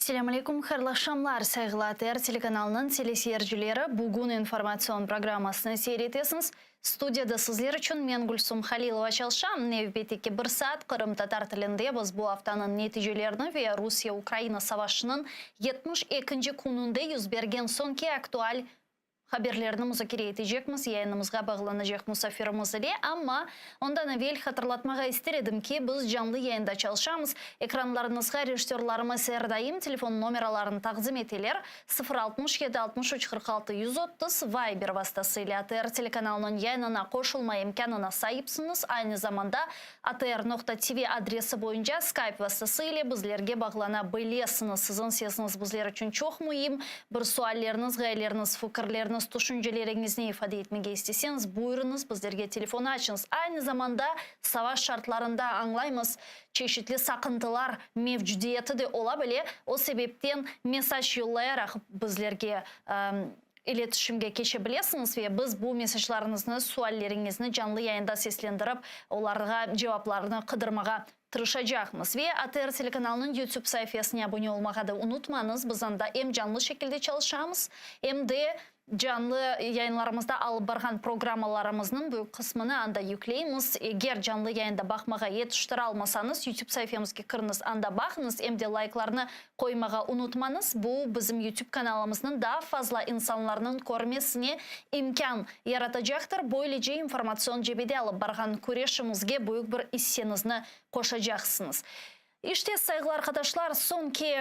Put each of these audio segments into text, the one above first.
Assalamu alaikum, hayırlı akşamlar. Saygılı ATR telekanalının telesiyercileri bugün informasyon programmasını seyretesiniz. Studiyada sizler için men Gülsüm Halilova çalışam. Nevbeteki 1 saat Kırım Tatar tilinde biz bu haftanın neticelerini ve Rusya-Ukrayna savaşının 72. kununda yüz bergen sonki aktual haberlerini müzakere edecekmiz, yayınımızga bağlanacak misafirimiz ile, ama ondan evvel hatırlatmağa istedim ki biz canlı yayında çalışamız. Ekranlarınızga rejissörlarımız her daim telefon numaralarını takdim eteler. 067 63 46 130 Viber vasıtasıyla ATR telekanalının yayınına koşulma imkanına sahipsiniz. Aynı zamanda atr.tv adresi boyunca Skype vasıtasıyla bizlerge bağlanabilirsiniz. Sizin sesiniz bizler için çok mühim. Bir sualleriniz, gayleriniz, fikirleriniz, düşüncelerinizi ifade etmeye isteseniz buyurunuz, bizlerge telefonu açınız. Aynı zamanda savaş şartlarında anlayımız çeşitli sakıntılar mevcudiyeti de olabilir. O sebepten mesaj yollayarak bizlerge iletişimge geçebilirsiniz ve biz bu mesajlarınızı, suallerinizi canlı yayında seslendirip onlara cevaplarını kıdırmağa tırışacağımız ve ATR telekanalının YouTube sayfasına abone olmağı da unutmanız. Biz anda hem canlı şekilde çalışamız hem de canlı yayınlarımızda alıp bargan programmalarımızın bu kısmını anda yükleyimiz. Eğer canlı yayında bakmağa yetiştir almasanız YouTube sayfamızga kırınız, anda bakınız, hem de like'larını koymağa unutmanız. Bu bizim YouTube kanalımızın daha fazla insanların görmesine imkan yaratacaktır. Böylece informasyon cebede alıp bargan kureşimizge büyük bir hissenizni koşacaksınız. İşte saygılı arkadaşlar, sonki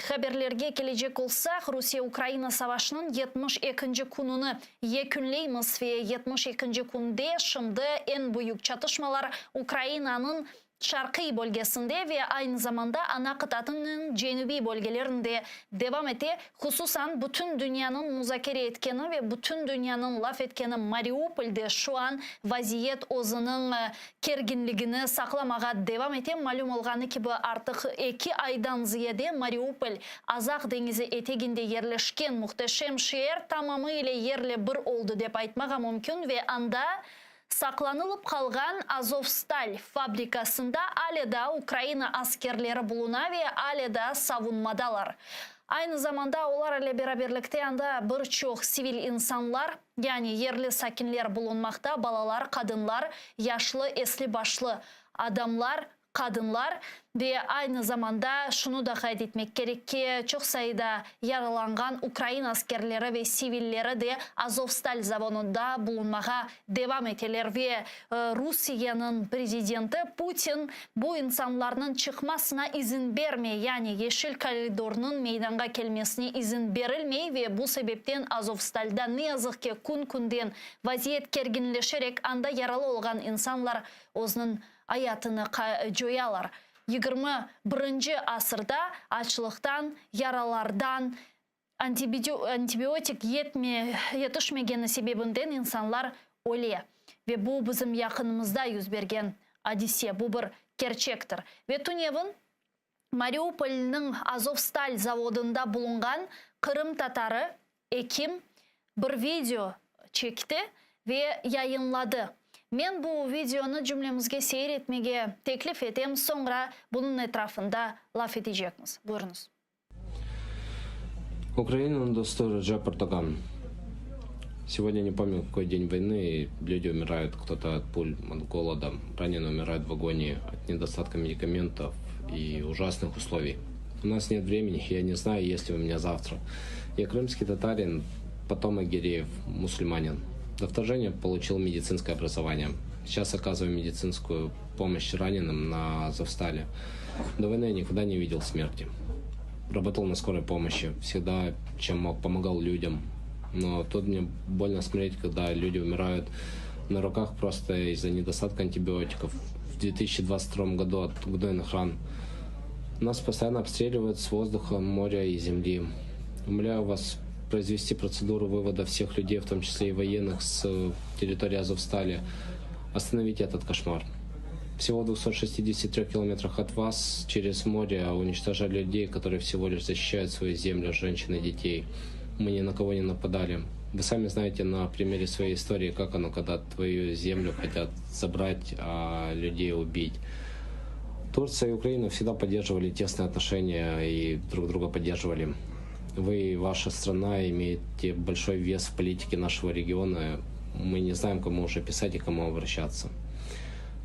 haberlerge gelecek olsak, Rusya-Ukrayna savaşının 72. kununu yekünleyimiz ve 72. kunde şimdi en büyük çatışmalar Ukrayna'nın şarkı bölgesinde ve aynı zamanda ana kıtasının cenubi bölgelerinde devam etti. Hususan bütün dünyanın müzakere etkeni ve bütün dünyanın laf etkeni Mariupol'de şu an vaziyet özünün kerginliğini saklamağa devam etti. Malum olğanı gibi artık 2 aydan ziyade Mariupol Azak denizi eteginde yerleşken muhteşem şehir tamamıyla yerle bir oldu dep aytmağa mümkün ve anda saklanılıp kalgan Azovstal fabrikasında aleda Ukrayna askerleri buluna ve aleda savunmadalar. Aynı zamanda onlar ile beraberlikte anda birçok sivil insanlar, yani yerli sakinler bulunmakta, balalar, kadınlar, yaşlı, esli başlı adamlar, kadınlar ve aynı zamanda şunu da kaydetmek gerek ki çok sayıda yaralangan Ukrayna askerleri ve sivilleri de Azovstal zavodunda bulunmaya devam ettiler ve Rusya'nın prezidenti Putin bu insanların çıkmasına izin vermey, yani Yeşil Koridor'un meydana gelmesine izin verilmey ve bu sebepten Azovstal'da ne yazık ki kun-kunden vaziyet gerginleşerek anda yaralı olan insanlar özünün hayatını joyalar. 21. asırda açlıktan, yaralardan, antibiyotik yetişmegeni sebebinden insanlar ölüyor. Ve bu bizim yakınımızda yüz bergen hadise, bu bir gerçektir. Ve Tunev'in Mariupol'ның Azovstal zavodunda bulungan Kırım Tatarı Ekim bir video çekti ve yayınladı. Men bu videonu cümlemizge seyretmege teklif etem, sonra bunun etrafında laf edecekmiz. Buyurunuz. Украина достойна Раджа Эрдоган. Сегодня не помню, какой день войны, и люди умирают, кто-то от пуль, от голода, раненые умирают в агонии, от недостатка медикаментов и ужасных условий. У нас нет времени, я не знаю, есть ли у меня завтра. Я крымский татарин, потомок гиреев, мусульманин. До вторжения получил медицинское образование. Сейчас оказываю медицинскую помощь раненым на Азовстале. До войны я никогда не видел смерти. Работал на скорой помощи. Всегда, чем мог, помогал людям. Но тут мне больно смотреть, когда люди умирают на руках просто из-за недостатка антибиотиков. В 2022 году от гнойных ран. Нас постоянно обстреливают с воздуха, моря и земли. Умоляю вас произвести процедуру вывода всех людей, в том числе и военных, с территории Азовстали. Остановите этот кошмар. Всего в 263 километрах от вас через море уничтожали людей, которые всего лишь защищают свою землю, женщин и детей. Мы ни на кого не нападали. Вы сами знаете на примере своей истории, как оно, когда твою землю хотят забрать, а людей убить. Турция и Украина всегда поддерживали тесные отношения и друг друга поддерживали. Вы и ваша страна имеете большой вес в политике нашего региона. Мы не знаем, кому уже писать и кому обращаться.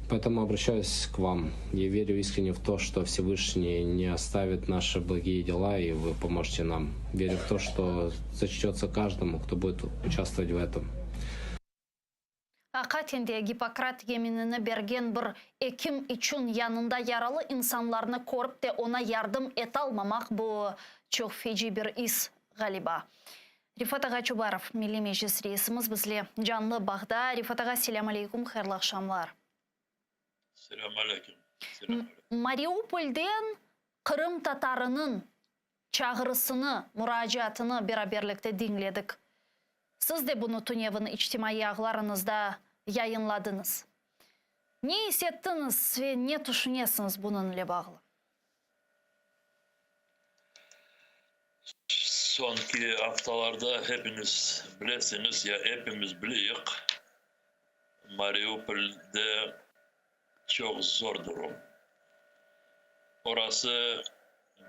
Поэтому обращаюсь к вам. Я верю искренне в то, что Всевышний не оставит наши благие дела, и вы поможете нам. Верю в то, что зачтется каждому, кто будет участвовать в этом. Акатенде Гиппократ yeminini bergen bir ekim için yanında yaralı insanlarını korup de ona yardım et almamak bu çok feci bir iş galiba. Rifat Ağa Çubarov, Milli Meclis reisimiz bizle canlı bağda. Rifat Ağa, selam aleyküm, hayırlı akşamlar. Selam aleyküm. Mariupol'den Kırım Tatarının çağrısını, müracaatını beraberlikte dinledik. Siz de bunu Tunev'in içtimai ağlarınızda yayınladınız. Ne hissettiniz ve ne düşünüyorsunuz bununla bağlı? Sonki haftalarda hepiniz bilesiniz ya hepimiz biliyoruz. Mariupol'de çok zor durum. Orası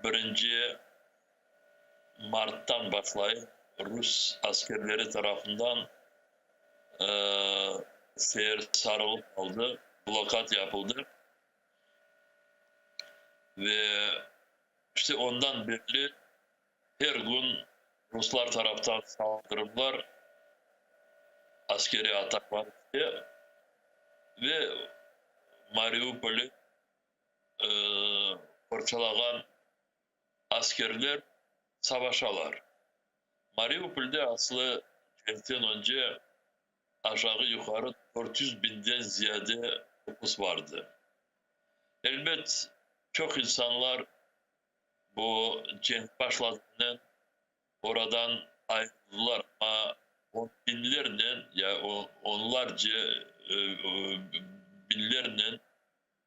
1. Mart'tan başlayıp Rus askerleri tarafından sarılıp kaldı, blokad yapıldı ve işte ondan beri her gün Ruslar taraftan saldırılar, askeri ataklar ve Mariupol'ü parçalayan askerler savaşalar. Mariupol'de aslı kentten önce aşağı yukarı 400 binden ziyade nüfus vardı. Elbet çok insanlar bu cenk başladığından oradan ayrıldılar ama on binlerle ya onlarca binlerle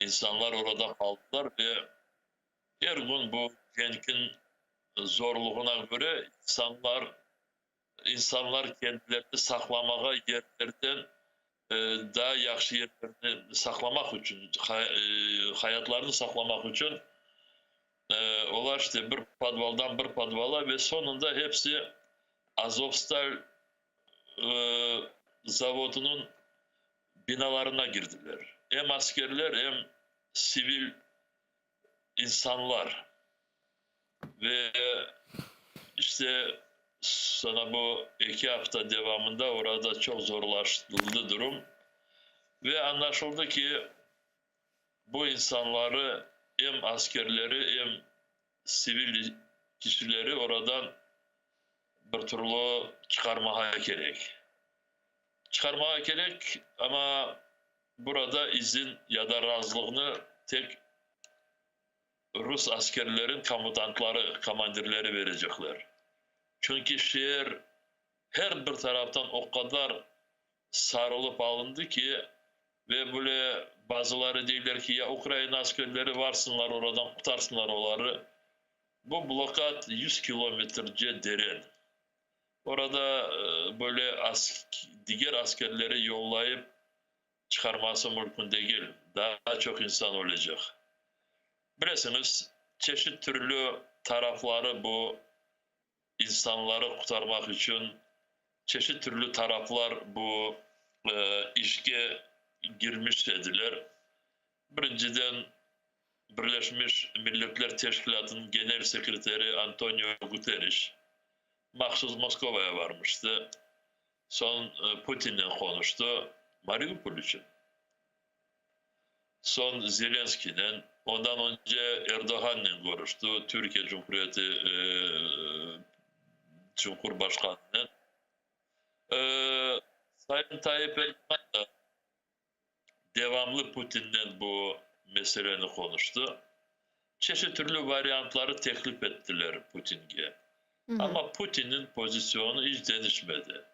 insanlar orada kaldılar ve her gün bu cenkin zorluğuna göre insanlar kendilerini saklamaya yerlerden daha yaxşı yerlerini saklamak için, hayatlarını saklamak için onlar işte bir podvaldan bir podvala ve sonunda hepsi Azovstal zavodunun binalarına girdiler. Hem askerler hem sivil insanlar ve işte sana bu 2 hafta devamında orada çok zorlaştırıldı durum ve anlaşıldı ki bu insanları hem askerleri hem sivil kişileri oradan bir türlü çıkarmaya gerek. Çıkarmaya gerek ama burada izin ya da razılığını tek Rus askerlerin komutanları, komandirleri verecekler. Çünkü şehir her bir taraftan o kadar sarılıp alındı ki ve böyle bazıları diyorlar ki ya Ukrayna askerleri varsınlar oradan kurtarsınlar onları. Bu blokad 100 kilometrece derin. Orada böyle diğer askerleri yollayıp çıkarması mümkün değil. Daha çok insan olacak. Bilirsiniz çeşit türlü tarafları bu insanları kurtarmak için çeşit türlü taraflar bu işe girmiş dediler. Birinciden Birleşmiş Milletler Teşkilatı'nın Genel Sekreteri Antonio Guterres mahsus Moskova'ya varmıştı. Son Putin'le konuştu Mariupol için. Son Zelenski'nin, ondan önce Erdoğan'la görüştü. Türkiye Cumhuriyeti Cumhurbaşkanı'nın. Sayın Tayyip Erdoğan da devamlı Putin'le bu meseleni konuştu. Çeşitli türlü varyantları teklif ettiler Putin'e. Ama Putin'in pozisyonu hiç değişmedi.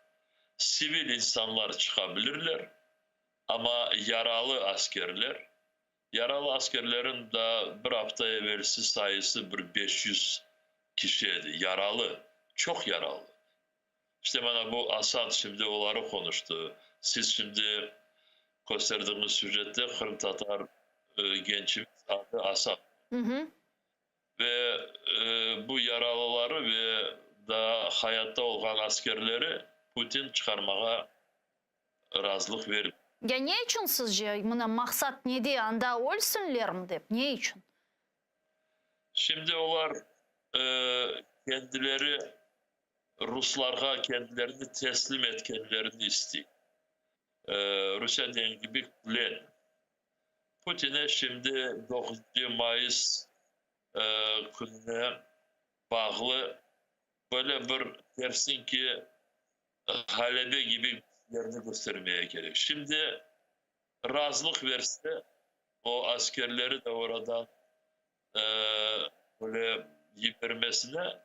Sivil insanlar çıkabilirler ama yaralı askerlerin da bir hafta evvelsi sayısı bir 500 kişiydi. Yaralı, çok yaralı. İşte bana bu Asad şimdi onları konuştu. Siz şimdi gösterdiğiniz sürecette Kırım Tatar gençimiz adı Asad. Hı hı. Ve bu yaralıları ve daha hayatta olan askerleri Putin çıkarmaya razılık verip. Ya ne için sizce? Mına maksat ne diye anda ölsünler mi deyip? Ne için? Şimdi onlar kendileri Ruslarga kendilerini teslim etkenlerini istiyor. Rusya dengi bir plan. Putin'e şimdi 9 Mayıs gününe bağlı böyle bir dersin ki Halep'e gibi yerini göstermeye gerek. Şimdi razılık verse o askerleri de oradan böyle yıpırmasına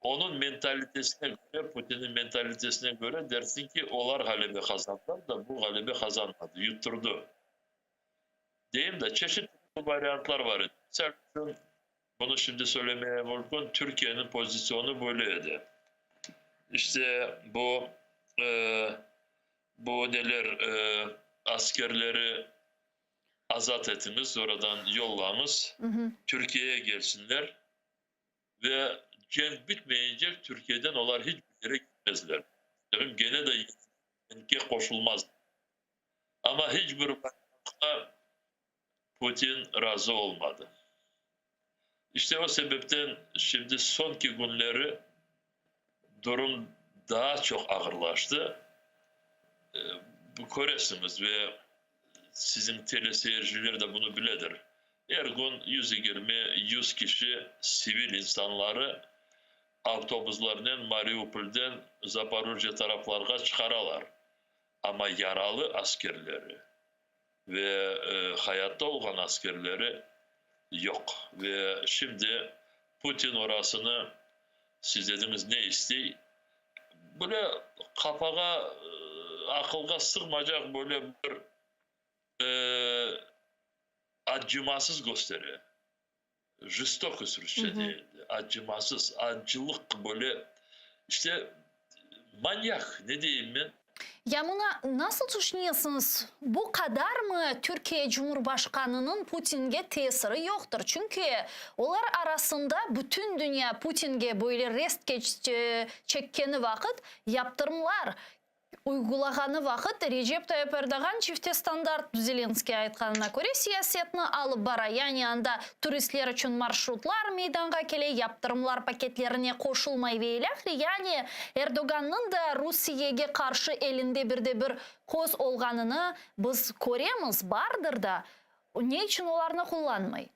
onun mentalitesine göre, Putin'in mentalitesine göre dersin ki onlar Halep'i kazandılar da bu Halep'i kazanmadı, yutturdu. Diyeyim de çeşitli varyantlar var. Mesela bunu şimdi söylemeye mümkün. Türkiye'nin pozisyonu böyleydi. İşte bu neler askerleri azat etiniz, oradan yollamız, Türkiye'ye gelsinler ve cenk bitmeyince Türkiye'den onlar hiçbir yere gitmezler. Dedim gene de cenke koşulmaz. Ama hiçbir vakıfta Putin razı olmadı. İşte o sebepten şimdi sonki günleri durum daha çok ağırlaştı. Bu Koresiniz ve sizin teleseyirciler de bunu biledir. Her gün 120-100 kişi sivil insanları avtobuslarından Mariupol'den Zaporojye taraflarına çıkaralar. Ama yaralı askerleri ve hayatta olan askerleri yok. Ve şimdi Putin orasını siz dediniz ne istiyor? Böyle kafaga, akılga sığmayacak böyle bir acımasız gösteri. Жестокость Rusça değil. Acımasız, acılık böyle işte manyak ne diyeyim ben? Ya buna nasıl düşünüyorsunuz? Bu kadar mı Türkiye Cumhurbaşkanı'nın Putin'e tesiri yoktur? Çünkü onlar arasında bütün dünya Putin'e böyle rest çekkeni vakit yaptırımlar uygulağanı vakit Recep Tayyip Erdoğan çifte standart Zelenskiy aytkanına göre siyasetini alıp bara. Yani anda turistler için marşrutlar meydana kele yaptırımlar paketlerine koşulmay veylekli. Yani Erdoğan'ın da Rusya'ya karşı elinde bir koz olganını biz göremiz bardır da. Ne için onlarını kullanmay?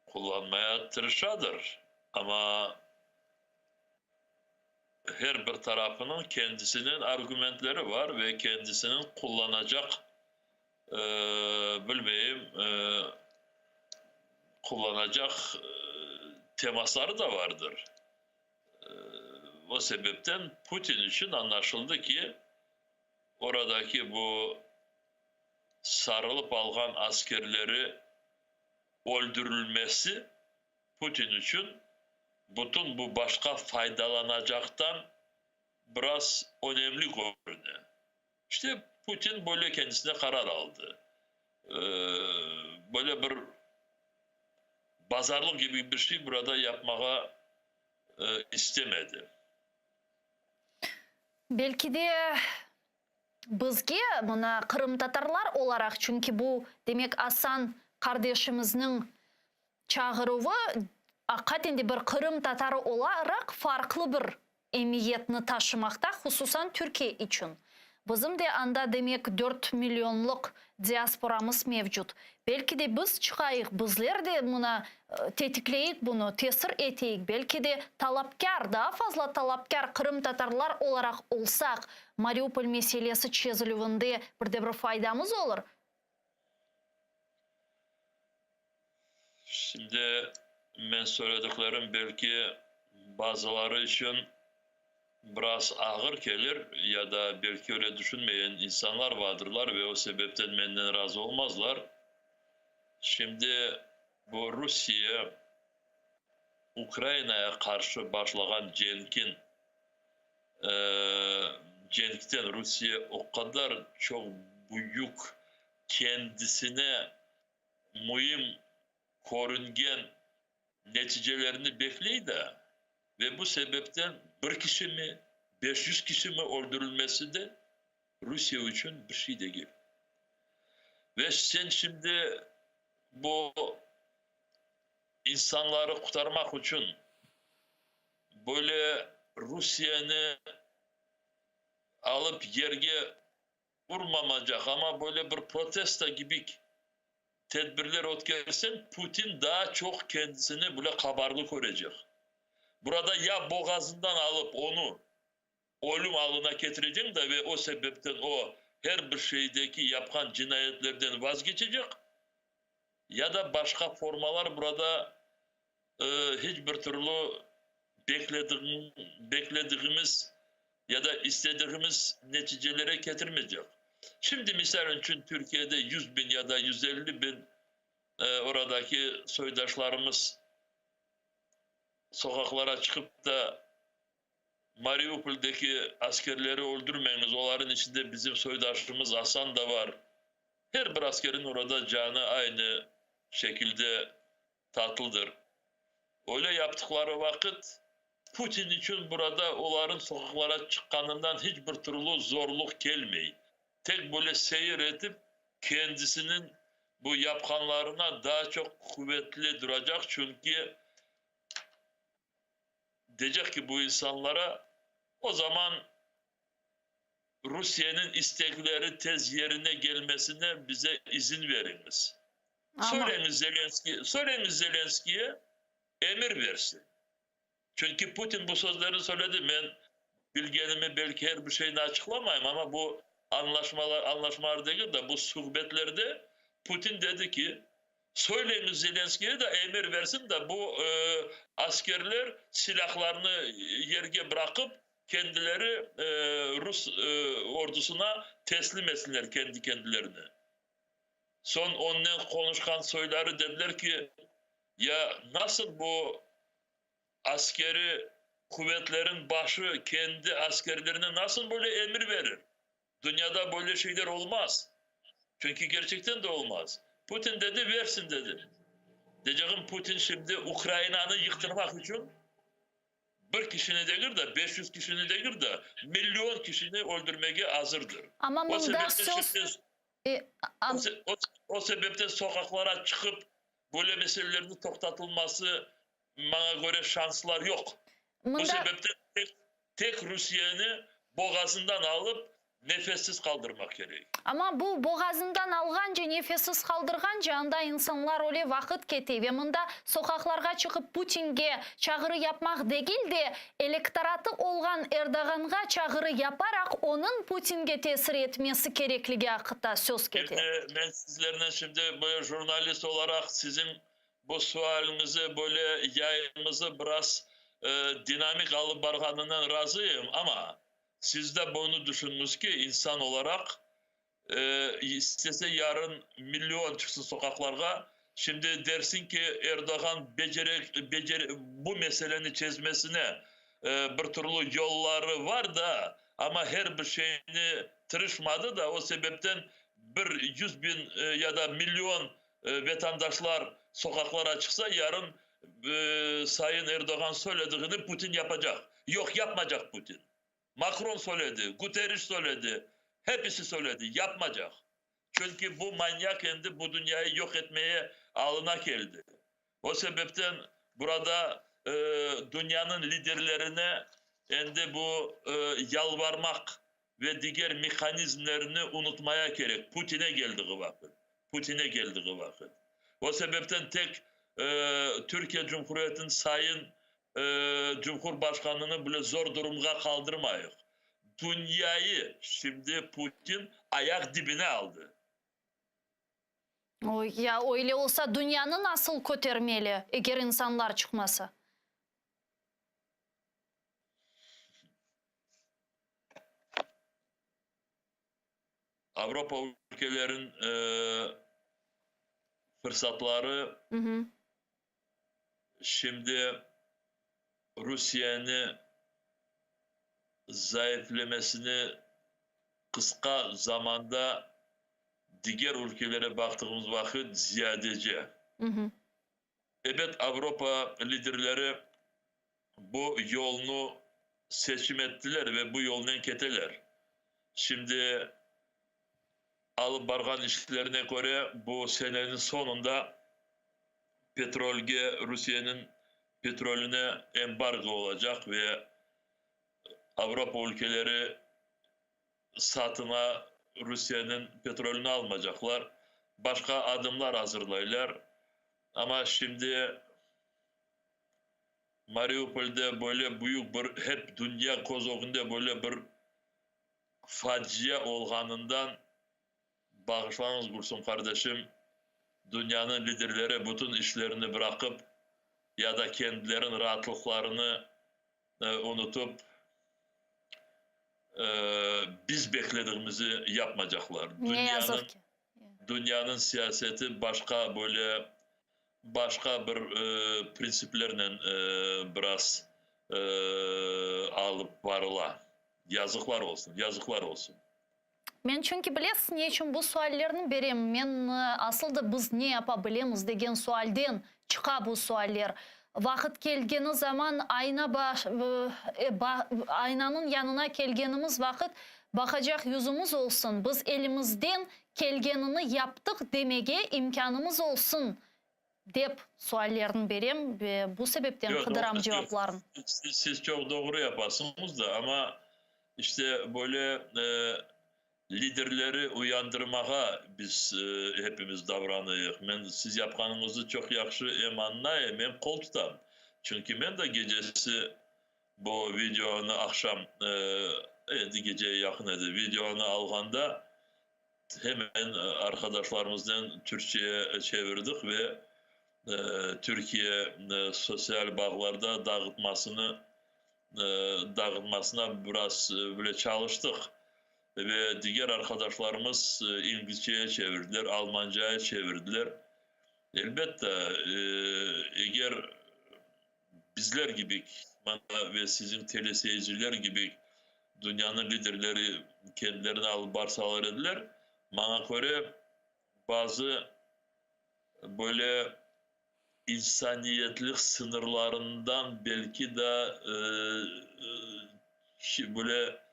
Kullanmaya tırışadır. Ama her bir tarafının kendisinin argümanları var ve kendisinin kullanacak kullanacak temasları da vardır. O sebepten Putin için anlaşıldı ki oradaki bu sarılıp algan askerleri öldürülmesi Putin için bütün bu başka faydalanacaktan biraz önemli görünüyor. İşte Putin böyle kendisine karar aldı. Böyle bir pazarlık gibi bir şey burada yapmaya istemedi. Belki de bizge buna Kırım Tatarlar olarak çünkü bu demek Hasan kardeşimizin çağırığı hakikaten bir Kırım Tatarı olarak farklı bir emniyetini taşımakta, hususan Türkiye için. Bizim de anda demek 4 milyonluk diasporamız mevcut. Belki de biz çıkayık, bizler de buna tetikleyik, bunu tesir eteyik. Belki de talapkar, daha fazla talapkar Kırım Tatarlar olarak olsak, Mariupol meselesi çözülüğünde bir faydamız olur. Şimdi ben söylediklerim belki bazıları için biraz ağır gelir ya da belki öyle düşünmeyen insanlar vardırlar ve o sebepten benden razı olmazlar. Şimdi bu Rusya Ukrayna'ya karşı başlayan cenkten Rusya o kadar çok büyük kendisine mühim görüngen neticelerini bekleydi ve bu sebepten bir kişi mi 500 kişi mi öldürülmesi de Rusya için bir şey değil. Ve sen şimdi bu insanları kurtarmak için böyle Rusya'nı alıp yerge vurmamayacak ama böyle bir protesto gibi tedbirler ötkersen Putin daha çok kendisini böyle kabarlı görecek. Burada ya boğazından alıp onu ölüm alına getirecek de ve o sebepten o her bir şeydeki yapılan cinayetlerden vazgeçecek ya da başka formalar burada hiçbir türlü beklediğimiz ya da istediğimiz neticelere getirmeyecek. Şimdi misal için Türkiye'de 100 bin ya da 150 bin oradaki soydaşlarımız sokaklara çıkıp da Mariupol'deki askerleri öldürmeyiniz, onların içinde bizim soydaşımız Hasan da var. Her bir askerin orada canı aynı şekilde tatlıdır. Öyle yaptıkları vakit Putin için burada onların sokaklara çıkanından hiçbir türlü zorluk gelmiyor. Tek böyle seyir edip kendisinin bu yapkanlarına daha çok kuvvetli duracak. Çünkü diyecek ki bu insanlara o zaman Rusya'nın istekleri tez yerine gelmesine bize izin veriniz. Söyleyin Zelenski'ye emir versin. Çünkü Putin bu sözleri söyledi. Ben bilgenimi belki her bir şeyini açıklamayayım ama bu anlaşmalar değil de bu sohbetlerde Putin dedi ki söyleyin Zelenski'ye de emir versin de bu askerler silahlarını yerge bırakıp kendileri Rus ordusuna teslim etsinler kendi kendilerini. Son onunla konuşkan soyları dediler ki ya nasıl bu askeri kuvvetlerin başı kendi askerlerine nasıl böyle emir verir? Dünyada böyle şeyler olmaz. Çünkü gerçekten de olmaz. Putin dedi versin dedi. Diyeceğim Putin şimdi Ukrayna'nı yıktırmak için bir kişini değil de 500 kişini değil de milyon kişini öldürmeye hazırdır. Ama o sebepten sokaklara çıkıp böyle meselelerin toktatılması bana göre şanslar yok. Bu sebepten tek Rusya'nı boğazından alıp nefessiz kaldırmak gerek. Ama bu boğazından alğanca, nefessiz kaldırğanca anda insanlar öyle vakit keti ve mında sokaklarga çıkıp Putin'ge çağrı yapmak değil de elektoratı olgan Erdoğan'a çağrı yaparak onun Putin'ge tesir etmesi gerekliliği hakkında söz keti. Ben sizlerden şimdi böyle jurnalist olarak sizin bu sualinizi böyle yayınımızı biraz dinamik alıp barganından razıyım ama siz de bunu düşünmüş ki insan olarak istese yarın milyon çıksın sokaklara. Şimdi dersin ki Erdoğan bu meselenin çözmesine bir türlü yolları var da ama her bir şeyini tırışmadı da o sebepten 100 bin ya da milyon vatandaşlar sokaklara çıksa yarın Sayın Erdoğan söylediğini Putin yapacak. Yok yapmayacak Putin. Macron söyledi, Guterres söyledi, hepsi söyledi, yapmayacak. Çünkü bu manyak kendi bu dünyayı yok etmeye alına geldi. O sebepten burada dünyanın liderlerine kendi bu yalvarmak ve diğer mekanizmlerini unutmaya gerek. Putin'e geldiği vakit. Putin'e geldiği vakit. O sebepten tek Türkiye Cumhuriyeti'nin sayın Cumhurbaşkanını bile zor durumda kaldırmayız. Dünyayı şimdi Putin ayak dibine aldı. Ya öyle olsa dünyanı nasıl kötürmeli eğer insanlar çıkmasa? Avrupa ülkelerin fırsatları şimdi Rusya'nın zayıflemesini kısa zamanda diğer ülkelere baktığımız vakit ziyadece. Evet, Avrupa liderleri bu yolunu seçim ettiler ve bu yoldan keteler. Şimdi alıp bargan işlerine göre bu senenin sonunda Rusya'nın petrolüne embargo olacak ve Avrupa ülkeleri satına Rusya'nın petrolünü almayacaklar. Başka adımlar hazırlayırlar. Ama şimdi Mariupol'de böyle büyük bir, hep dünya kozogunda böyle bir facia olganından bağışlanız Gülsüm kardeşim, dünyanın liderleri bütün işlerini bırakıp ya da kendilerinin rahatlıklarını unutup biz beklediğimizi yapmayacaklar. Ne yazık ki. Dünyanın siyaseti başka bir prensiplerle biraz alıp varıla. Yazıklar olsun, yazıklar olsun. Men çünkü bilesiz ne için bu suallerini berem. Men aslında biz ne yapabilemiz degen sualden çıka bu sualler. Vakit kelgeni zaman aynanın yanına kelgenimiz vakit bakacak yüzümüz olsun. Biz elimizden kelgenini yaptık demege imkanımız olsun dep suallerini berem. Bu sebepten kıdıram cevaplarını. Siz çok doğru yaparsınız da ama işte böyle liderleri uyandırmağa biz hepimiz davranıyıq. Men siz yapkanınızı çok yaxşı emanlayım, men kol tutam. Çünkü ben de gecesi bu videonu akşam geceye yakın idi. Videonu alganda hemen arkadaşlarımızdan Türkçe'ye çevirdik ve Türkiye sosyal bağlarda dağıtmasına biraz böyle çalıştık. Ve diğer arkadaşlarımız İngilizceye çevirdiler, Almanca'ya çevirdiler. Elbette eğer bizler gibi ve sizin teleseyirciler gibi dünyanın liderleri kendilerini alıp barsalar ediler, bana göre bazı böyle insaniyetlik sınırlarından belki de böyle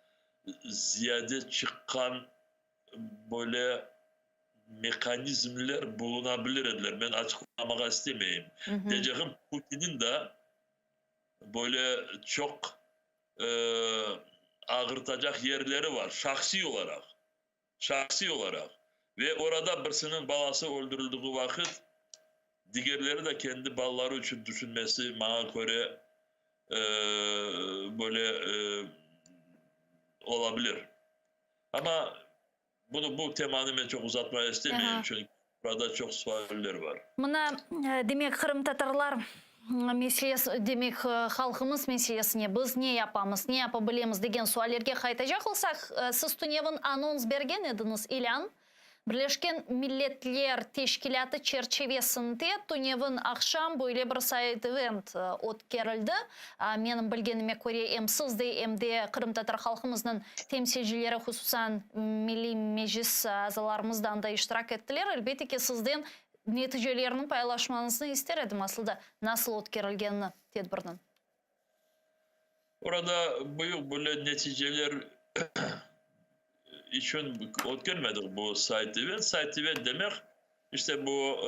ziyade çıkan böyle mekanizmler bulunabilirler. Ben açıklamak istemeyeyim. Diyeceğim Putin'in de böyle çok ağırtacak yerleri var. Şahsi olarak. Ve orada birisinin balası öldürüldüğü vakit diğerleri de kendi balları için düşünmesi bana göre böyle olabilir. Ama bu temanı ben çok uzatmaya istemiyorum. Çünkü burada çok sualler var. Mına demek Kırım Tatarlar meselesi, demek halkımız meselesine biz ne yapamız, ne yapabilemiz degen suallerge kaytacak olsak, siz Tunev'in anons bergen ediniz ilan. Birleşken Milletler Teşkilatı çerçevesinde Tunev'in akşam böyle bir side event o'tkerildi. Menin bilgenime göre hem sizde hem de Kırım Tatar halkımızın temsilcileri hususan Milli Meclis azalarımızdan da iştirak ettiler. Elbette ki sizden neticelerini paylaşmanızı isterim aslında. Nasıl o'tkerilgenini tedbirden? Orada büyük böyle neticeler için o'tkermedik bu site event. Site event demek işte bu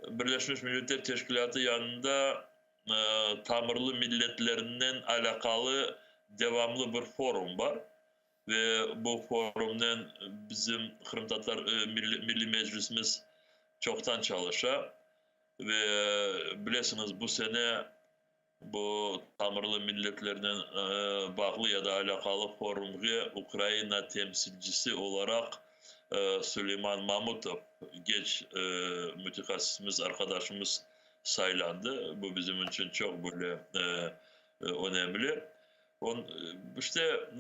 Birleşmiş Milletler Teşkilatı yanında tamirli milletlerinden alakalı devamlı bir forum var. Ve bu forumdan bizim Kırım Tatar Milli Meclisimiz çoktan çalışa ve bilirsiniz bu sene bu tamirli milletlerden bağlı ya da alakalı forumga Ukrayna temsilcisi olarak Süleyman Mamutov genç mütehassisimiz arkadaşımız saylandı. Bu bizim için çok böyle önemli. İşte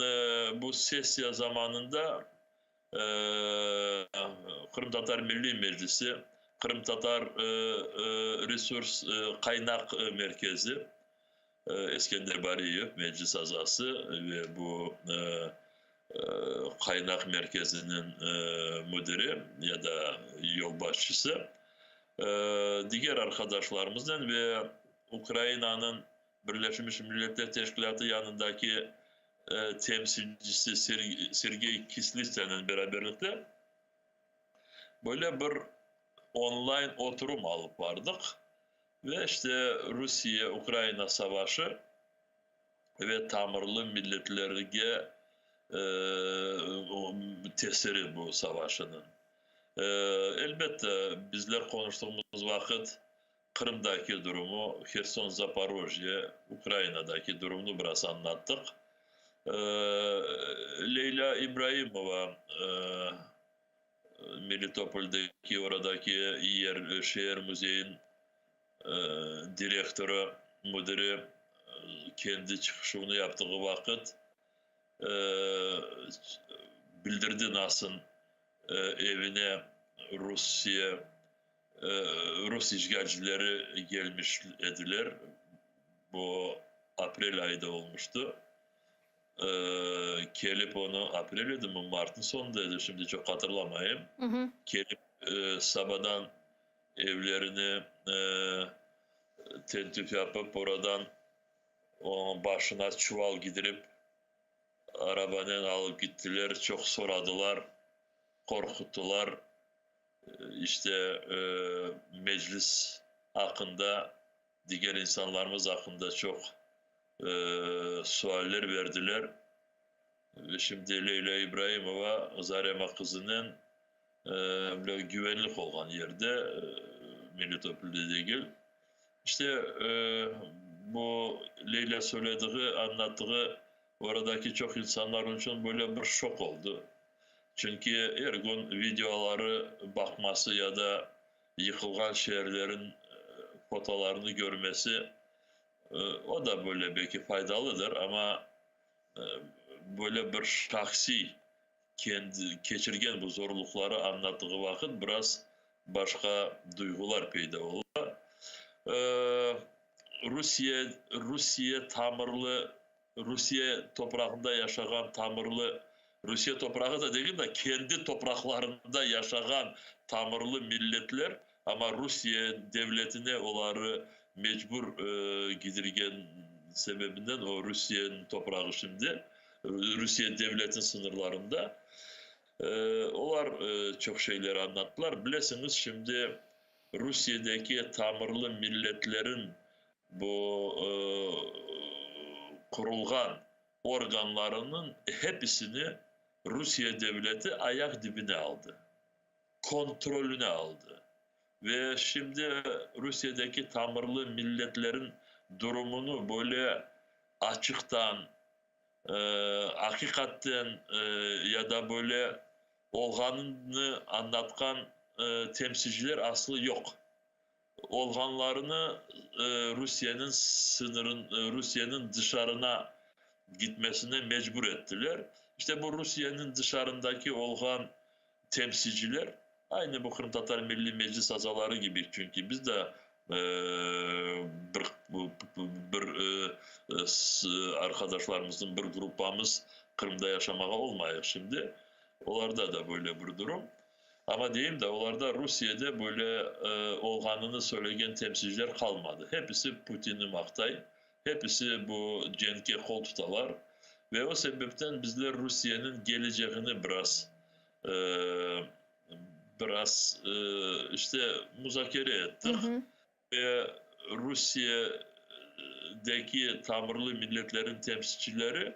bu sesya zamanında Kırım Tatar Milli Meclisi, Kırım Tatar Resurs Kaynak Merkezi, İskender Bariyev meclis azası ve bu kaynak merkezinin müdürü ya da yol başçısı. Diğer arkadaşlarımızdan ve Ukrayna'nın Birleşmiş Milletler Teşkilatı yanındaki temsilcisi Sergey Kislitsa'nın beraberlikte böyle bir online oturum alıp vardık. Ve işte Rusya-Ukrayna savaşı ve tamirli milletlerine tesiri bu savaşının. Elbette bizler konuştuğumuz vakit Kırım'daki durumu, Kherson, Zaporojye, Ukrayna'daki durumunu biraz anlattık. Leyla İbrahimova, Melitopol'deki oradaki şehir müzeyin direktörü, müdürü kendi çıkışını yaptığı vakit bildirdi nasıl evine Rus işgalcileri gelmiş ediler. Bu April ayında olmuştu. Kelip onu April idi mi Mart'ın sonundaydı, şimdi çok hatırlamayayım. Kelip sabahdan evlerini tentüf yapıp oradan onun başına çuval gidirip arabanın alıp gittiler. Çok soradılar, korkuttular. İşte meclis hakkında, diğer insanlarımız hakkında çok sualler verdiler. Ve şimdi Leyla İbrahimova, Zarema kızının güvenlik olan yerde, Melitopol'de değil. İşte bu Leyla söylediği, anlattığı oradaki çok insanlar için böyle bir şok oldu. Çünkü her gün videoları bakması ya da yıkılan şehirlerin fotolarını görmesi o da böyle belki faydalıdır ama böyle bir şahsi kendi geçirgen bu zorlukları anlattığı vakit biraz başka duygular peyda oldu. Rusya toprağında yaşayan tamirli, Rusya toprağı da değil de kendi topraklarında yaşayan tamirli milletler ama Rusya devletine onları mecbur gidirgen sebebinden o Rusya'nın toprağı şimdi Rusya devletin sınırlarında onlar çok şeyler anlattılar. Bilesiniz şimdi Rusya'daki tamirli milletlerin bu kurulgan organlarının hepsini Rusya devleti ayak dibine aldı. Kontrolüne aldı. Ve şimdi Rusya'daki tamirli milletlerin durumunu böyle açıktan, hakikaten ya da böyle olganını anlatkan temsilciler aslı yok. Olganlarını Rusya'nın dışarına gitmesine mecbur ettiler. İşte bu Rusya'nın dışarındaki olgan temsilciler aynı bu Kırım Tatar Milli Meclis azaları gibi, çünkü biz de arkadaşlarımızın bir grupamız Kırım'da yaşamaya olmayacak şimdi. Onlarda da böyle bir durum. Ama diyeyim de onlarda Rusya'da böyle olganını söyleyen temsilciler kalmadı. Hepsi Putin'i maktay. Hepsi bu cenke kol tutalar. Ve o sebepten bizler Rusya'nın geleceğini biraz işte müzakere ettik. Ve Rusya'daki tamirli milletlerin temsilcileri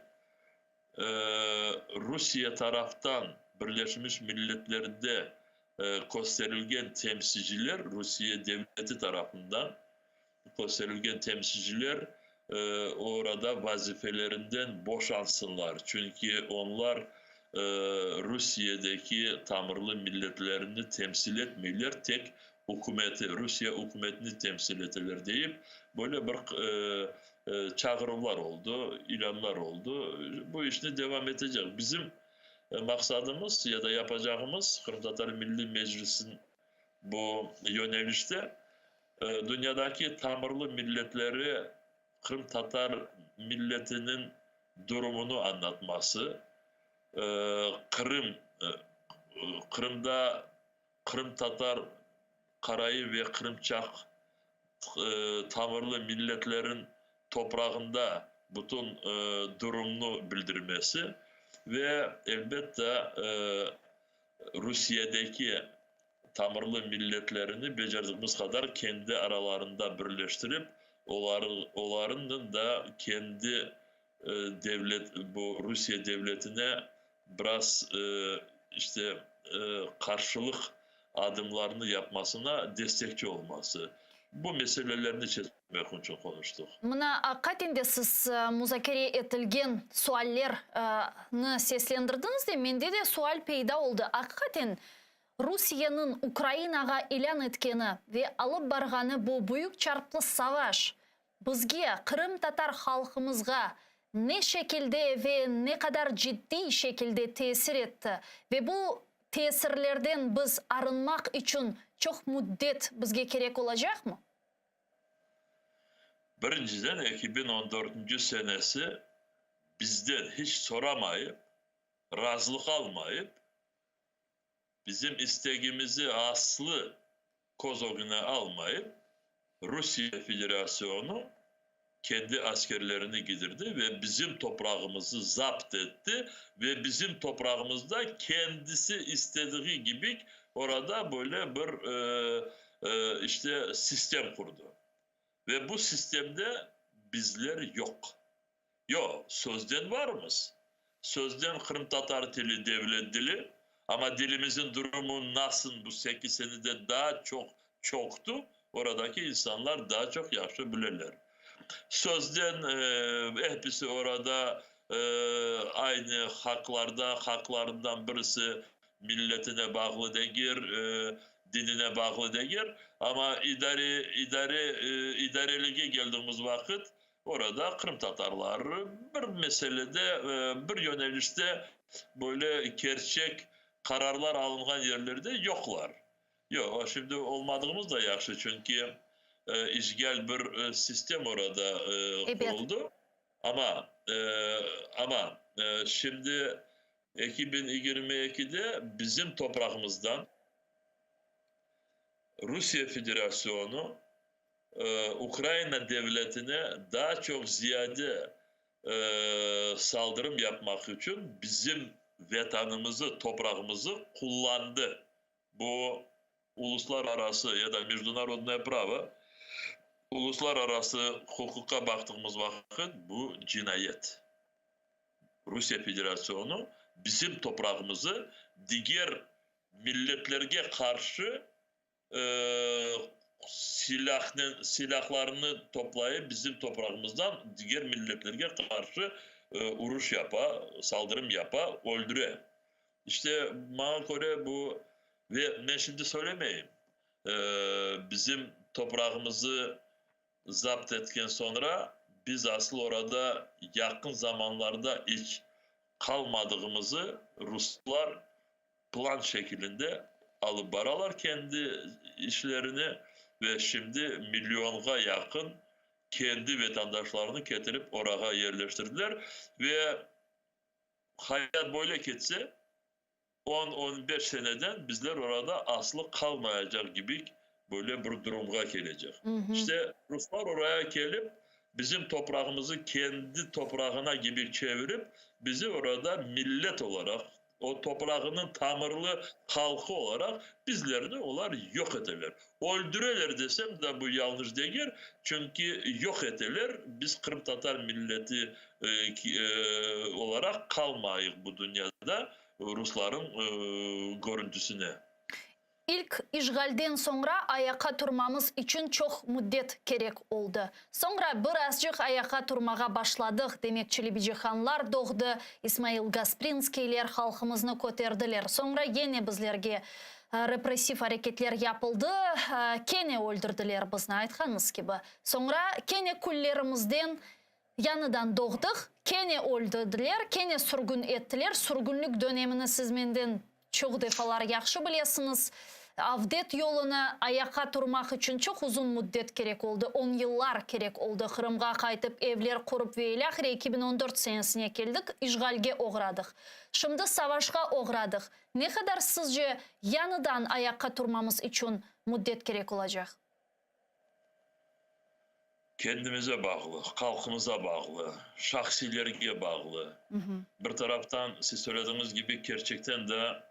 Rusya taraftan Birleşmiş Milletler'de gösterilgen temsilciler, Rusya devleti tarafından gösterilgen temsilciler orada vazifelerinden boşansınlar. Çünkü onlar Rusya'daki tamirli milletlerini temsil etmiyorlar. Tek hükümeti, Rusya hükümetini temsil ederler deyip böyle bir çağrılar oldu, ilanlar oldu. Bu işte devam edecek. Bizim maksadımız ya da yapacağımız Kırım Tatar Milli Meclis'in bu yönelişte dünyadaki tamirli milletleri, Kırım Tatar milletinin durumunu anlatması Kırım'da Kırım Tatar, Karayı ve Kırımçak tamirli milletlerin toprağında bütün durumunu bildirmesi ve elbette Rusya'daki tamirli milletlerini becerdiğimiz kadar kendi aralarında birleştirip onların da kendi bu Rusya devletine biraz karşılık adımlarını yapmasına destekçi olması. Bu meselelerini çözmek için konuştuk. Mına hakikaten siz muzakere etilgen suallarını seslendirdiniz de mende de sual peyda oldu. Hakikaten Rusya'nın Ukraynaga ilan etkeni ve alıp bargаны bu büyük çarplı savaş bizge Kırım Tatar halkımızga ne şekilde ve ne kadar ciddi şekilde tesir etti ve bu tesirlerden biz arınmak için çok müddet bizge gerek olacak mı? Birinciden 2014 senesi bizden hiç soramayıp, razılık almayıp, bizim isteğimizi aslı kozoguna almayıp, Rusya Federasyonu kendi askerlerini gidirdi ve bizim toprağımızı zapt etti ve bizim toprağımızda kendisi istediği gibi orada böyle bir sistem kurdu. Ve bu sistemde bizler yok. Yok, sözden varız. Sözden Kırım Tatar dili devlet dili ama dilimizin durumu nasıl bu 8 senede daha çoktu. Oradaki insanlar daha çok yaşlı bilirler. Sözden hepsi orada aynı haklarından birisi milletine bağlı değil, dinine bağlı değil. Ama idareliğe geldiğimiz vakit orada Kırım Tatarları bir meselede, bir yönelişte böyle gerçek kararlar alınan yerlerde yoklar. Yok, şimdi olmadığımız da yaxşı çünkü işgal bir sistem orada kuruldu. Ama şimdi 2022'de bizim toprağımızdan Rusya Federasyonu Ukrayna devletine daha çok ziyade saldırım yapmak için bizim vatanımızı, toprağımızı kullandı. Bu uluslararası ya da международное право, uluslararası hukuka baktığımız vakit bu cinayet. Rusya Federasyonu bizim toprağımızı diğer milletlerine karşı silahlarını toplayıp bizim toprağımızdan diğer milletlerine karşı uğruş yapa, saldırım yapa, öldüre. İşte bana göre bu ve ben şimdi söylemeyeyim. Bizim toprağımızı zapt etken sonra biz asıl orada yakın zamanlarda hiç kalmadığımızı Ruslar plan şeklinde alıp baralar kendi işlerini ve şimdi milyona yakın kendi vatandaşlarını getirip oraya yerleştirdiler ve hayat böyle geçse 10-15 seneden bizler orada aslı kalmayacak gibi böyle bir duruma gelecek. İşte Ruslar oraya gelip bizim toprağımızı kendi toprağına gibi çevirip bizi orada millet olarak o toprağının tamirli halkı olarak bizlerini onlar yok ederler. Öldürürler desem de bu yanlış değil. Çünkü yok ederler. Biz Kırım Tatar milleti olarak kalmayız bu dünyada Rusların görüntüsüne. İlk işgalden sonra ayakta turmamız için çok müddet gerek oldu. Sonra birazcık ayakta turmağa başladık demekçili bicehanlar doğdu. İsmail Gasprinskiyler halkımızını köterdiler. Sonra yine bizlerge represif hareketler yapıldı. Kene öldürdüler bizni aytkanız gibi. Sonra kene kullerimizden yanıdan doğduk. Kene öldürdüler, kene sürgün ettiler. Sürgünlük dönemini siz menden çok defalar yaxşı bilesiniz. Avdet yoluna ayakka turmak için çok uzun müddet gerek oldu. 10 yıllar gerek oldu. Kırımga kaytıp evler kurup ve ilahire 2014 senesine geldik. İşgalge uğradık. Şimdi savaşga uğradık. Ne kadar sizce yanıdan ayakka turmamız için müddet gerek olacak? Kendimize bağlı, halkımıza bağlı, şahsilerine bağlı. Bir taraftan siz söylediğiniz gibi gerçekten de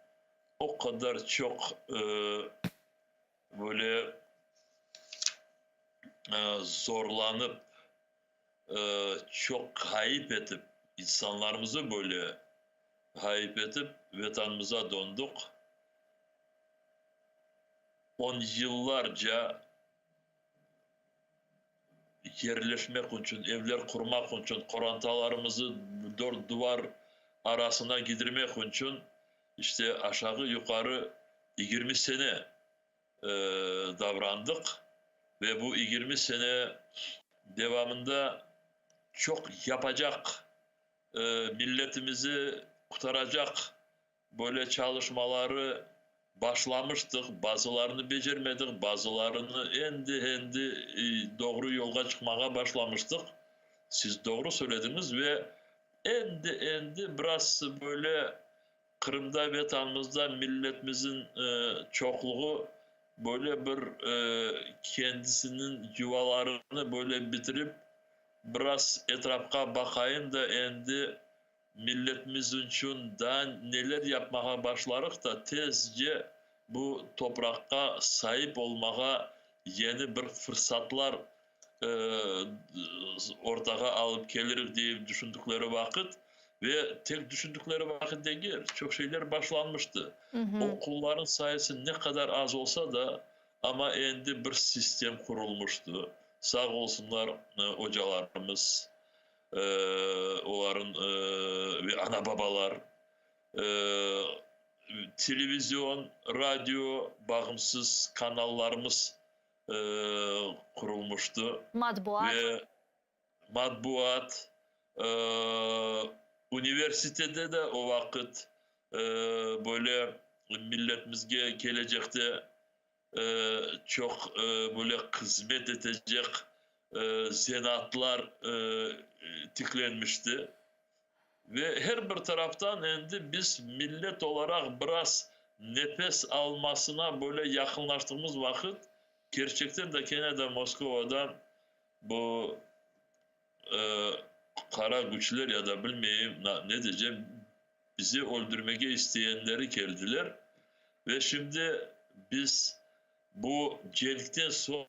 o kadar çok böyle zorlanıp çok kayıp edip insanlarımızı böyle kayıp edip vatanımıza döndük. 10 yıllarca yerleşmek için, evler kurmak için, korantalarımızı dört duvar arasına gidirmek için işte aşağı yukarı 20 sene davrandık ve bu 20 sene devamında çok yapacak, milletimizi kurtaracak böyle çalışmaları başlamıştık. Bazılarını becermedik, bazılarını endi doğru yola çıkmaya başlamıştık. Siz doğru söylediniz ve endi biraz böyle Kırım'da ve Tanrımızda milletimizin çokluğu böyle bir kendisinin yuvalarını böyle bitirip biraz etrafa bakayım da endi milletimiz için daha neler yapmaya başlarız da tezce bu toprakta sahip olmaya yeni bir fırsatlar ortaya alıp gelir diye düşündükleri vakit ve tek düşündükleri vakit değil, çok şeyler başlanmıştı. Okulların sayısı ne kadar az olsa da ama endi bir sistem kurulmuştu. Sağ olsunlar hocalarımız, onların ve ana babalar, televizyon, radyo, bağımsız kanallarımız kurulmuştu. Matbuat. Ve matbuat, üniversitede de o vakit böyle milletimizge gelecekte çok böyle hizmet edecek senatlar tiklenmişti. Ve her bir taraftan endi biz millet olarak biraz nefes almasına böyle yakınlaştığımız vakit gerçekten de gene de Moskova'dan bu kara güçler ya da bilmeyeyim ne diyeceğim bizi öldürmeye isteyenleri geldiler ve şimdi biz bu celikten sonra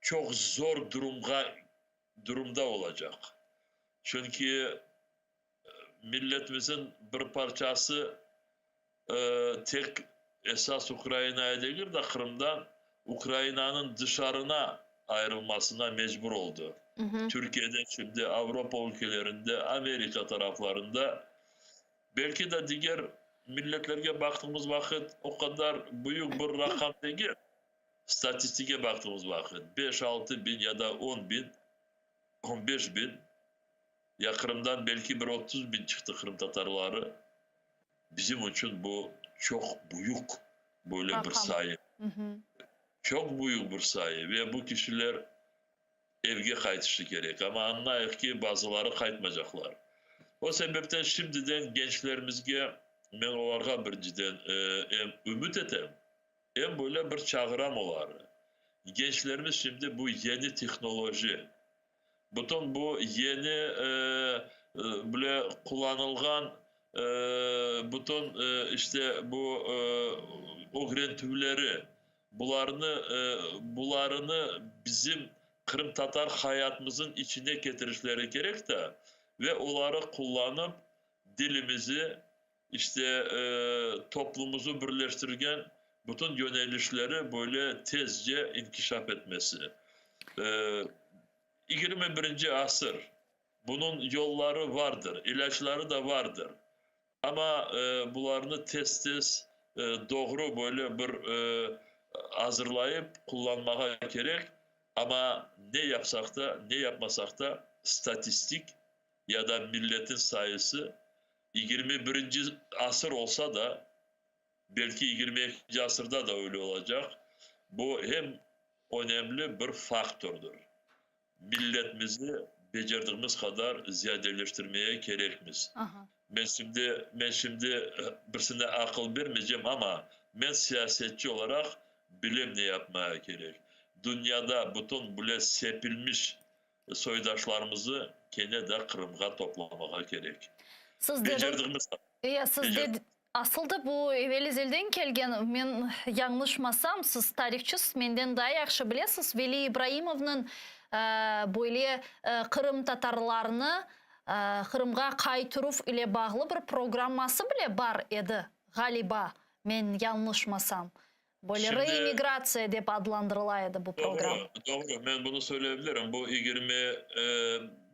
çok zor durumda olacak. Çünkü milletimizin bir parçası tek esas Ukrayna'ya değil de Kırım'dan Ukrayna'nın dışarına ayrılmasına mecbur oldu. Türkiye'de şimdi Avrupa ülkelerinde, Amerika taraflarında belki de diğer milletlerine baktığımız vakit o kadar büyük bir rakam değil. Statistike baktığımız vakit 5-6 bin ya da 10 bin, 15 bin ya Kırım'dan belki bir 30 bin çıktı Kırım Tatarları. Bizim için bu çok büyük böyle bir sayı. Çok büyük bir sayı ve bu kişiler evge kaytışı gerek ama anlayın ki bazıları kaytmayacaklar. O sebepten şimdiden gençlerimizge ben onlara bir cidden ümit etem. Hem böyle bir çağıram olar. Gençlerimiz şimdi bu yeni teknoloji, bütün bu yeni böyle kullanılgan bütün işte bu o görüntüleri bularını bizim Kırım Tatar hayatımızın içine getirişleri gerek de ve onları kullanıp dilimizi işte toplumumuzu birleştirgen bütün yönelişleri böyle tezce inkişaf etmesi. 21. asır bunun yolları vardır, ilaçları da vardır. Ama bularını tez doğru böyle bir hazırlayıp kullanmaya gerek. Ama ne yapsak da ne yapmasak da statistik ya da milletin sayısı 21. asır olsa da Belki 22. asırda da öyle olacak. Bu hem önemli bir faktördür. Milletimizi becerdiğimiz kadar ziyadeleştirmeye gerekmiz. Aha. Ben şimdi birisine akıl vermeyeceğim ama ben siyasetçi olarak bilim ne yapmaya gerek. Dünyada bütün böyle sepilmiş soydaşlarımızı gene de Kırım'a toplamaya gerek. Siz Becerdiğimiz siz aslında bu evvelizilden kelgen, men yanlışmasam, siz tarihçisiz, menden daha yaxşı bilesiz. Veli İbrahimov'nun böyle Kırım Tatarlarını Kırım'a kaytıruf ile bağlı bir programması bile var idi galiba, men yanlışmasam. Böyle reemigrasiya dep adlandırılaydı bu program. Doğru. Ben bunu söyleyebilirim. Bu 20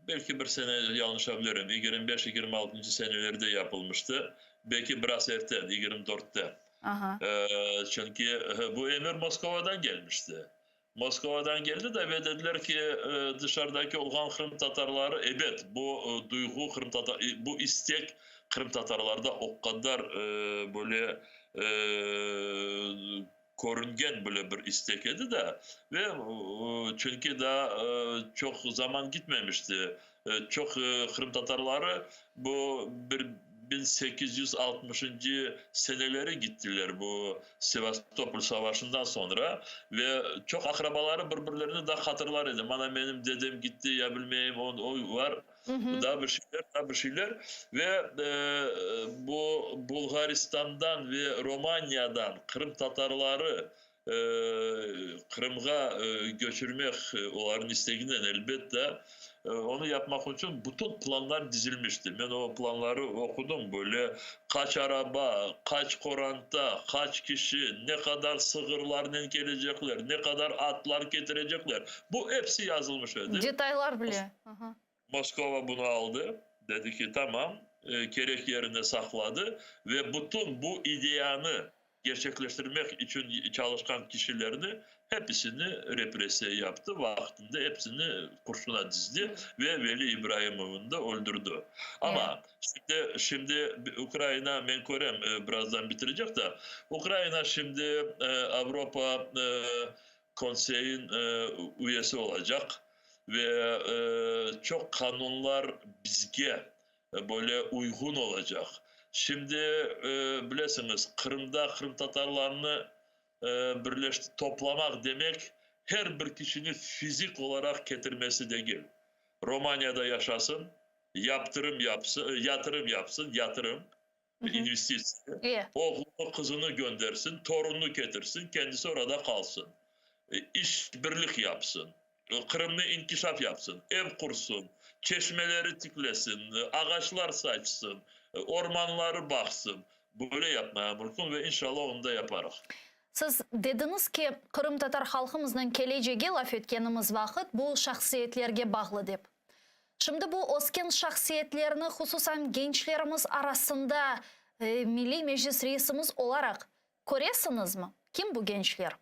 belki bir sene yanlış yapabilirim. 25-26. senelerde yapılmıştı. Belki biraz erken, 24'te. Aha. Çünkü bu emir Moskova'dan gelmişti. Moskova'dan geldi de ve dediler ki dışarıdaki olan Kırım Tatarları, evet bu duygu Kırım Tatar, bu istek Kırım Tatarlarda o kadar böyle korungen böyle bir istek idi de ve çünkü daha çok zaman gitmemişti. Çok Kırım Tatarları bu 1860. seneleri gittiler bu Sevastopol Savaşı'ndan sonra ve çok akrabaları birbirlerini de hatırlar idi. Bana benim dedem gitti ya bilmeyeyim o var. Daha bir şeyler ve bu Bulgaristan'dan ve Romanya'dan Kırım Tatarları Kırım'a göçürmek onların isteğinden elbette onu yapmak için bütün planlar dizilmişti. Ben o planları okudum böyle kaç araba, kaç koranta, kaç kişi, ne kadar sığırlarla gelecekler, ne kadar atlar getirecekler. Bu hepsi yazılmış öyle. Detaylar bile. Aha. Moskova bunu aldı. Dedi ki tamam, gerek yerine sakladı ve bütün bu ideyanı gerçekleştirmek için çalışkan kişilerini hepsini represe yaptı. Vaktinde hepsini kurşuna dizdi ve Veli İbrahimov'u da öldürdü. Ama şimdi Ukrayna menkorem birazdan bitirecek de Ukrayna şimdi Avrupa Konseyi'nin üyesi olacak ve çok kanunlar bizge böyle uygun olacak. Şimdi bilirsiniz Kırım'da Kırım Tatarlarını toplamak demek her bir kişinin fizik olarak getirmesi değil. Romanya'da yaşasın, yatırım yapsın, investisyon. Oğlunu kızını göndersin, torununu getirsin, kendisi orada kalsın. İşbirlik yapsın, Kırım'ı inkişaf yapsın, ev kursun, çeşmeleri tiklesin, ağaçlar saçsın, ormanları baksın. Böyle yapmaya mümkün ve inşallah onu da yaparız. Siz dediniz ki Kırım Tatar halkımızın geleceği laf etkenimiz vakit bu şahsiyetlerge bağlı dep. Şimdi bu osken şahsiyetlerini hususan gençlerimiz arasında Milli Meclis reisimiz olarak koresiniz mi? Kim bu gençler?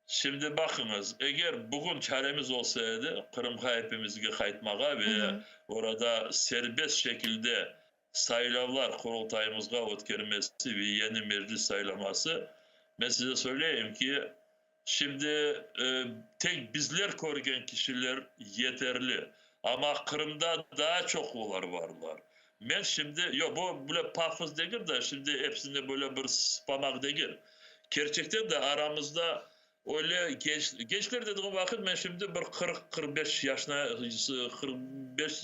Şimdi bakınız, eğer bugün çaremiz olsaydı Kırım'a hepimizge kayıtmağa ve orada serbest şekilde sayılavlar kurultayımızga ötkermesi ve yeni meclis sayılaması, ben size söyleyeyim ki şimdi tek bizler koruyan kişiler yeterli ama Kırım'da daha çok varlar. Ben şimdi, bu böyle pafız değil de şimdi hepsinde böyle bir spamak değil. Gerçekten de aramızda öyle gençler dediğim vakit ben şimdi bir 40-45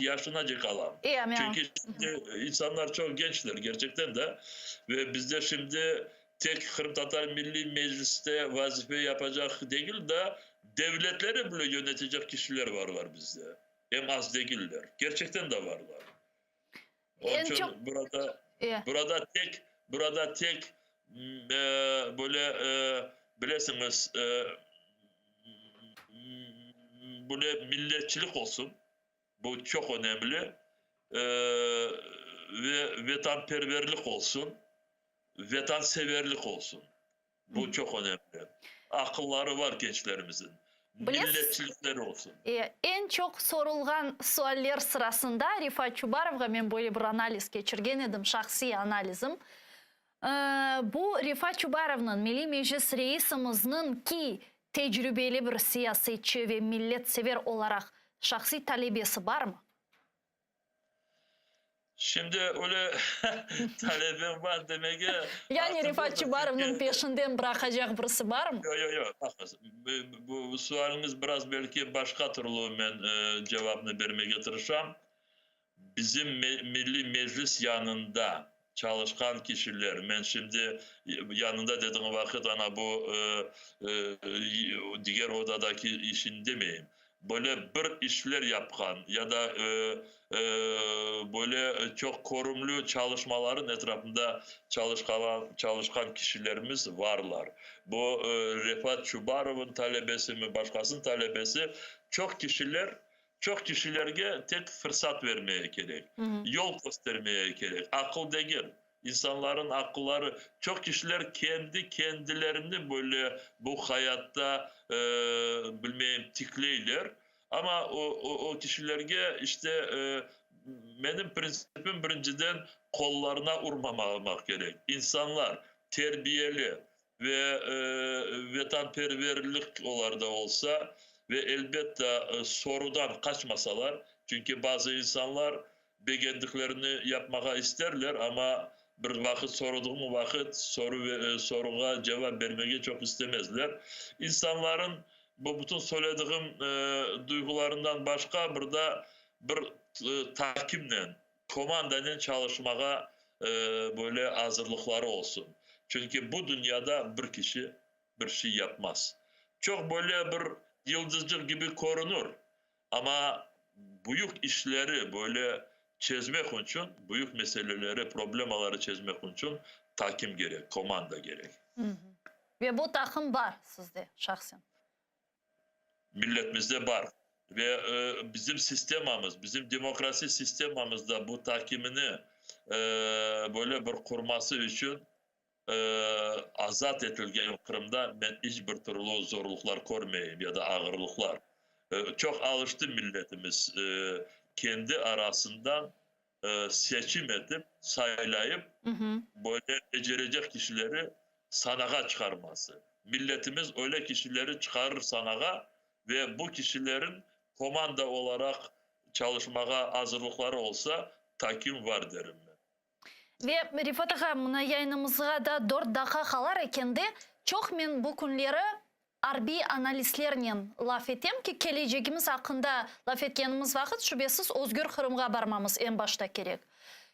yaşına kalam. Çünkü şimdi insanlar çok gençler gerçekten de ve bizde şimdi tek Kırım Tatar Milli Meclis'te vazife yapacak değil de devletleri bile yönetecek kişiler varlar bizde. Hem az değiller. Gerçekten de varlar. Onun için burada tek böyle bilirsiniz böyle milletçilik olsun. Bu çok önemli. Ve vatanperverlik olsun. Vatanseverlik olsun. Bu çok önemli. Akılları var gençlerimizin. Milletçilikleri olsun. En çok sorulgan sualler sırasında Rifat Çubarov'a ben böyle bir analiz geçirgen edim, şahsi analizim. Bu Rifat Çubarov'nun Milli Meclis reisimizin ki tecrübeli bir siyasetçi ve milletsever olarak şahsi talebesi var mı? Şimdi öyle talebim var demeye... Yani artık Rifat orada Çubarov'un Türkiye- peşinden bırakacak birisi var mı? Yok. Bu sualiniz biraz belki başka türlü ben cevabını vermeye çalışacağım. Bizim Milli Meclis yanında çalışkan kişiler, ben şimdi yanında dediğim vakit ana bu diğer odadaki işin demeyeyim. Böyle bir işler yapan ya da böyle çok korumlu çalışmaların etrafında çalışkan kişilerimiz varlar. Bu Rifat Çubarov'un talebesi mi başkasının talebesi çok kişilerge tek fırsat vermeye gerek. Yol göstermeye gerek. Akıl değil. İnsanların akılları, çok kişiler kendilerini böyle bu hayatta bilmeyeyim tikleyler. Ama o kişilerge işte benim prensibim birinciden kollarına vurmamak gerek. İnsanlar terbiyeli ve vatanperverlik olar da olsa ve elbette sorudan kaçmasalar, çünkü bazı insanlar beğendiklerini yapmaya isterler ama bir vakit sorduğum vakit soruğa cevap vermeye çok istemezler. İnsanların bu bütün söylediğim duygularından başka burada bir takimle, komandanın çalışmaya böyle hazırlıkları olsun. Çünkü bu dünyada bir kişi bir şey yapmaz. Çok böyle bir yıldızcık gibi korunur. Ama büyük işleri böyle çözmek için, büyük meseleleri, problemaları çözmek için takım gerek, komanda gerek. Ve bu takım var sizde şahsen. Milletimizde var. Ve bizim sistemimiz, bizim demokrasi sistemimizde bu takimini böyle bir kurması için azat edilgen Kırım'da ben hiçbir türlü zorluklar görmeyeyim ya da ağırlıklar. Çok alıştı milletimiz kendi arasından seçim edip, saylayıp böyle becerecek kişileri sanağa çıkarması. Milletimiz öyle kişileri çıkarır sanağa ve bu kişilerin komanda olarak çalışmaya hazırlıkları olsa takım var derim ben. Ve Rifat ağa, buna yayınımızga da 4 dakika kalar ekende çok men bu günleri harbi analistlerle laf etem ki geleceğimiz hakkında laf etkenimiz vakit şüphesiz özgür Kırım'a barmamız en başta gerek.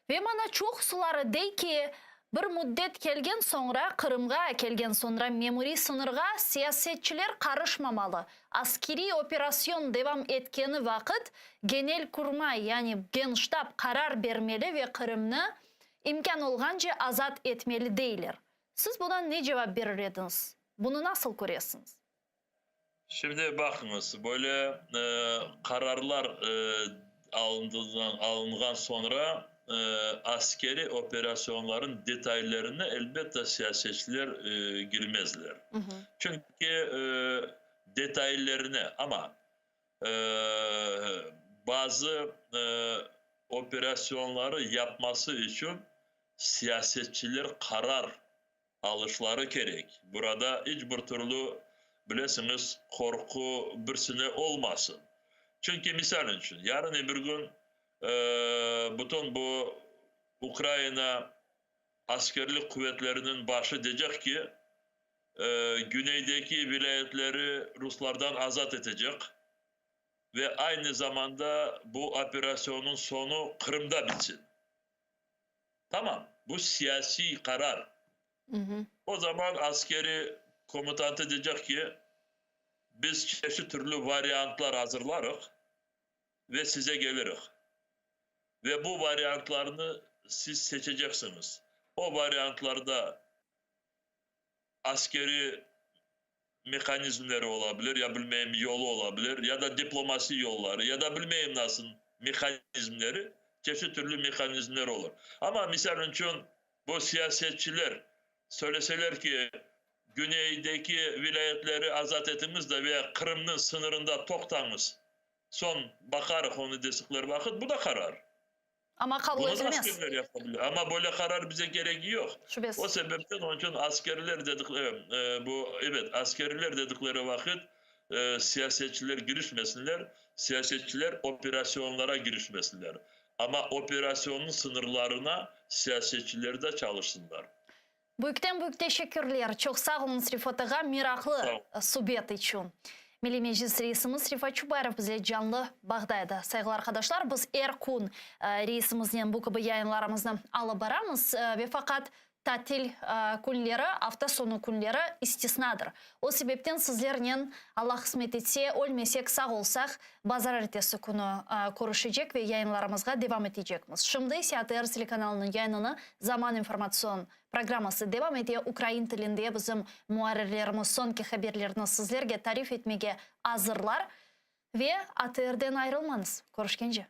Ve bana çok suları dey ki bir müddet kelgen sonra Kırım'a kelgen sonra memuri sınırga siyasetçiler karışmamalı. Askeri operasyon devam etkeni vakit genelkurmay yani genştab karar vermeli ve Kırım'ı imkan olganca azat etmeli değiller. Siz buna ne cevap verir ediniz? Bunu nasıl görüyorsunuz? Şimdi bakınız böyle kararlar alındıktan sonra askeri operasyonların detaylarını elbette siyasetçiler girmezler. Çünkü detaylarını ama bazı operasyonları yapması için siyasetçiler karar alışları gerek. Burada hiçbir türlü bilesiniz korku birsine olmasın. Çünkü misal için yarın bir gün bütün bu Ukrayna askerlik kuvvetlerinin başı diyecek ki güneydeki vilayetleri Ruslardan azat edecek ve aynı zamanda bu operasyonun sonu Kırım'da bitsin. Tamam, bu siyasi karar. O zaman askeri komutan diyecek ki biz çeşitli türlü varyantlar hazırlarız ve size geliriz. Ve bu varyantlarını siz seçeceksiniz. O varyantlarda askeri mekanizmleri olabilir ya bilmeyeyim yolu olabilir ya da diplomasi yolları ya da bilmeyeyim nasıl mekanizmleri çeşitli türlü mekanizmler olur. Ama misal için bu siyasetçiler söyleseler ki güneydeki vilayetleri azat etiniz de veya Kırım'ın sınırında toktanız son bakarız onu desikleri vakit bu da karar. Ama kabul Bunu da edilmez. askerler yapabiliyor. Ama böyle karar bize gereği yok. Şüphesiz. O sebepten onun için askerler dedikleri askerler dedikleri vakit siyasetçiler girişmesinler. Siyasetçiler operasyonlara girişmesinler. Ama operasyonun sınırlarına siyasetçiler de çalışsınlar. Büyükten büyük teşekkürler. Çok sağ olun Rifat Ağa, miraklı subet için. Milli Meclis reisimiz Rifat Çubarov bize canlı bağdaydı. Saygılar arkadaşlar, biz Erkun reisimizden bu gibi yayınlarımızı alıp baramız ve fakat tatil günleri, hafta sonu günleri istisnadır. O sebepten sizlerden Allah kısmet etse, ölmesek, sağ olsak, bazar ertesi günü görüşecek ve yayınlarımızga devam edeceğimiz. Şimdi ise ATR telekanalının yayınını Zaman informasyon programması devam ediyor. Ukrayna tilinde bizim muharrirlerimiz sonki haberlerini sizlerge tarif etmege hazırlar ve ATR'den ayrılmanız. Görüşkence.